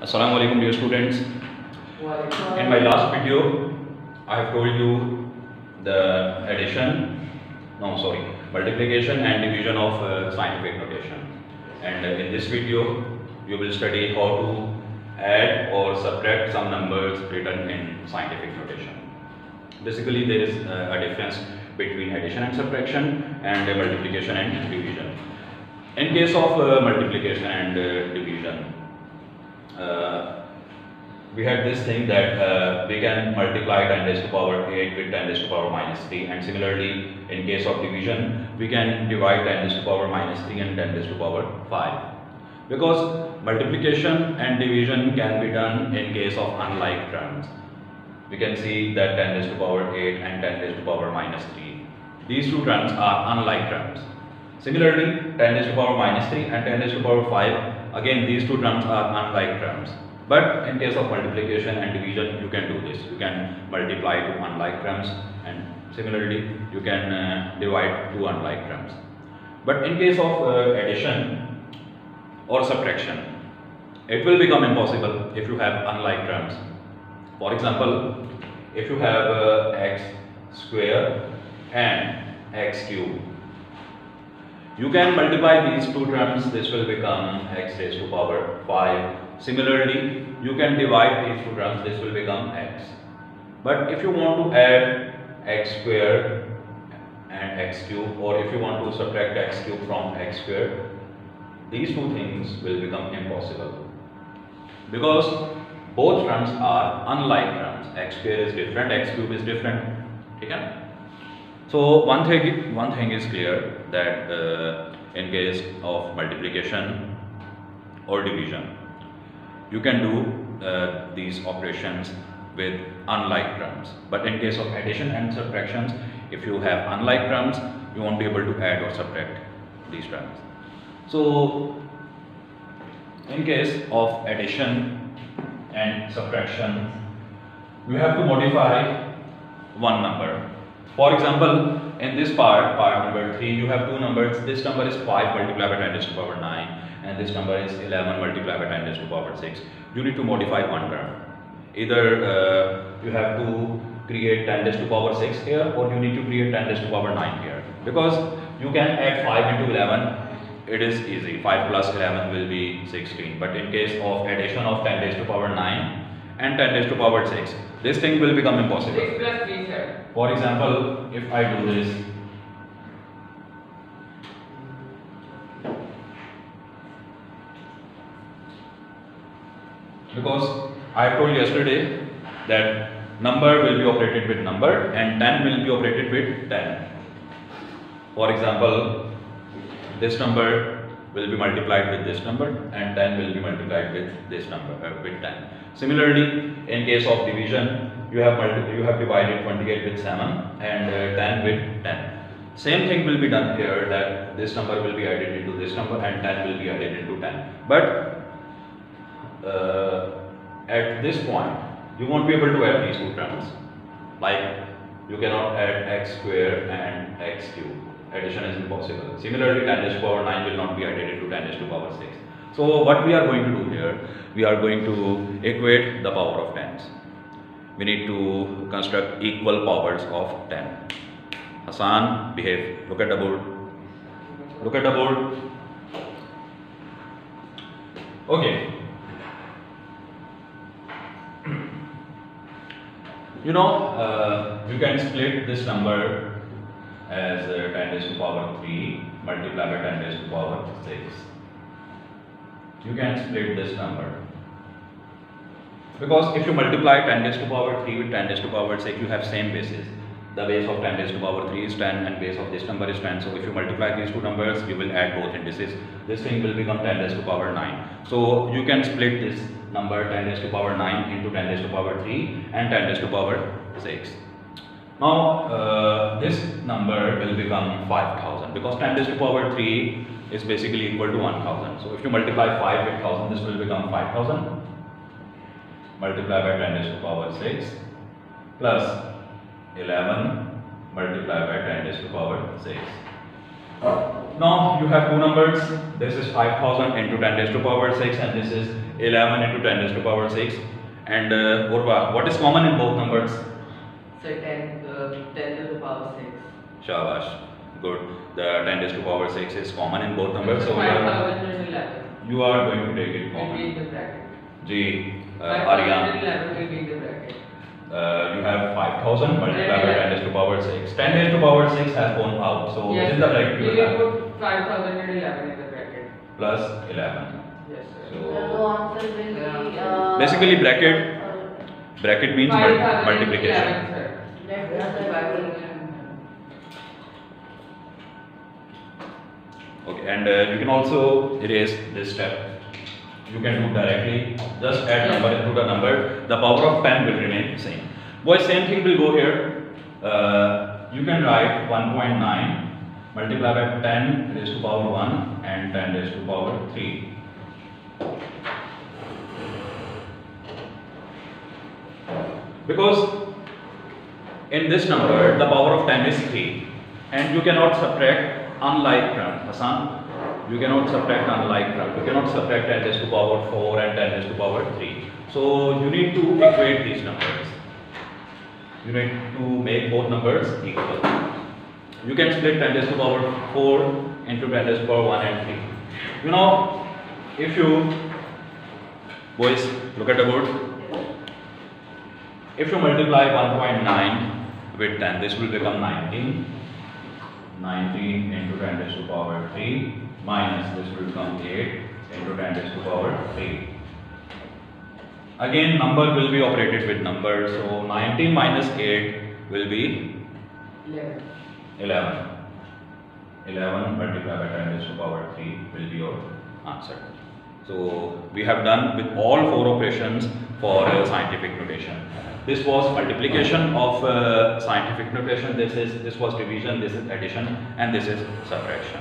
Assalamu alaikum dear students. In my last video, I have told you the multiplication and division of scientific notation. And in this video, you will study how to add or subtract some numbers written in scientific notation. Basically, there is a difference between addition and subtraction and multiplication and division. In case of multiplication and division, we had this thing that we can multiply 10 raised to power 8 with 10 raised to power minus 3, and similarly in case of division we can divide 10 raised to power minus 3 and 10 raised to power 5, because multiplication and division can be done in case of unlike terms. We can see that 10 raised to power 8 and 10 raised to power minus 3, these two terms are unlike terms. Similarly, 10 raised to power minus 3 and 10 raised to power 5, again these two terms are unlike terms. But in case of multiplication and division, you can do this. You can multiply two unlike terms, and similarly you can divide two unlike terms. But in case of addition or subtraction, it will become impossible if you have unlike terms. For example, if you have x square and x cube, you can multiply these two terms. This will become x raised to power 5. Similarly, you can divide these two terms. This will become x. But if you want to add x square and x cube, or if you want to subtract x cube from x square, these two things will become impossible, because both terms are unlike terms. X square is different, x cube is different. Okay? So one thing is clear, that in case of multiplication or division, you can do these operations with unlike terms. But in case of addition and subtractions, if you have unlike terms, you won't be able to add or subtract these terms. So in case of addition and subtraction, you have to modify one number. For example, in this part number 3, you have two numbers. This number is 5 multiplied by 10 raised to power 9, and this number is 11 multiplied by 10 raised to power 6. You need to modify one term. Either you have to create 10 raised to power 6 here, or you need to create 10 raised to power 9 here. Because you can add 5 into 11, it is easy. 5 plus 11 will be 16. But in case of addition of 10 raised to power 9 and 10 raised to power 6, this thing will become impossible. 6 plus 3, sir. For example, if I do this, because I told yesterday that number will be operated with number and 10 will be operated with 10. For example, this number will be multiplied with this number and 10 will be multiplied with this number, with 10. Similarly, in case of division, you have divided 28 with 7 and 10 with 10. Same thing will be done here, that this number will be added into this number and 10 will be added into 10. But at this point, you won't be able to add these two terms. Like, you cannot add x square and x cube. Addition is impossible. Similarly, 10 raised to power 9 will not be added into 10 raised to power 6. So what we are going to do here, we are going to equate the power of 10s. We need to construct equal powers of 10. Hassan, behave. Look at the board. Look at the board. Okay. You can split this number as 10 raised to power 3 multiplied by 10 raised to power 6. You can split this number, because if you multiply 10 raised to power 3 with 10 raised to power 6, you have same basis. The base of 10 raised to power 3 is 10 and base of this number is 10. So if you multiply these two numbers, you will add both indices. This thing will become 10 raised to power 9. So you can split this number 10 raised to power 9 into 10 raised to power 3 and 10 raised to power 6. Now this number will become 5000, because 10 raised to power 3 is basically equal to 1000. So if you multiply 5 with 1000, this will become 5000 multiplied by 10 raised to power 6 plus 11 multiplied by 10 raised to power 6. now you have two numbers. This is 5000 into 10 raised to power 6 and this is 11 into 10 raised to power 6. And Urva, what is common in both numbers? So 10 to the power 6. Shabash, good. The 10 raised to power 6 is common in both numbers. So 5011 you are going to take it will be common. in the bracket. G, Aryan. 5011 will be in the bracket. You have 5000 multiplied by 10 raised to power 6. 10 raised to power 6 has gone out. So Yes, this is the bracket you you will will have. put 5011 in the bracket. Plus 11. Yes, sir. So answer will be basically bracket means 5011, multiplication. sir. Let's Yes, answer 5011. Okay, and you can also erase this step. You can do directly, just add number into the number. The power of 10 will remain same. Boys, same thing will go here. You can write 1.9 multiplied by 10 raised to power 1 and 10 raised to power 3. Because in this number, the power of 10 is 3 and you cannot subtract unlike term. Hassan, you cannot subtract unlike term. You cannot subtract 10 raised to power 4 and 10 raised to power 3. So you need to equate these numbers. You need to make both numbers equal. You can split 10 raised to power 4 into 10 raised to power 1 and 3. You know, if you, boys, look at the board. If you multiply 1.9 with 10, this will become 19. 19 into 10 raised to power 3 minus this will become 8 into 10 raised to power 3. Again, number will be operated with number. So 19 minus 8 will be 11. 11. 11 multiplied by 10 raised to power 3 will be your answer. So we have done with all four operations for scientific notation. This was multiplication of scientific notation. This was division. This is addition, and this is subtraction.